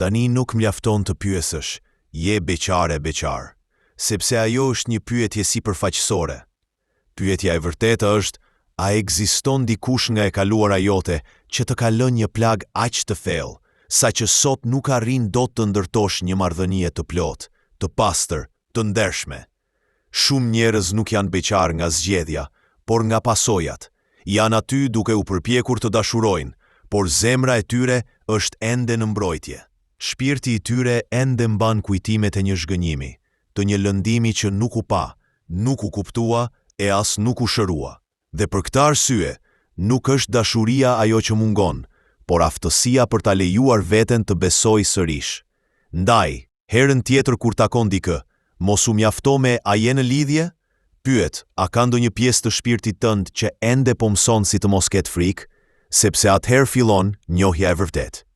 Tani nuk mjafton të pyesësh, je beqar, sepse ajo është një pyetje sipërfaqësore. Pyetja e vërtetë është, a ekziston dikush nga e kaluara jote që të ka lënë një plag aq të thellë, sa që sot nuk arrin dot të ndërtosh një marrëdhënie të plotë, të pastër, të ndershme? Shumë njerëz nuk janë beqar nga zgjedhja, por nga pasojat. Janë aty duke u përpjekur të dashurojnë, por zemra e tyre është ende në mbrojtje. Shpirti i tyre ende mban kujtimet e një zhgënjimi, të një lëndimi që nuk u pa, nuk u kuptua e as nuk u shërua. Dhe për këtë arsye, nuk është dashuria ajo që mungon, por aftësia për ta lejuar veten të besojë sërish. Ndaj, herën tjetër kur takon dikë, mos u mjafto me a je në lidhje? Pyet, a ka ndonjë pjesë të shpirtit tënd që ende po mëson si të mos ketë frikë, sepse atëherë fillon njohja e vërtetë.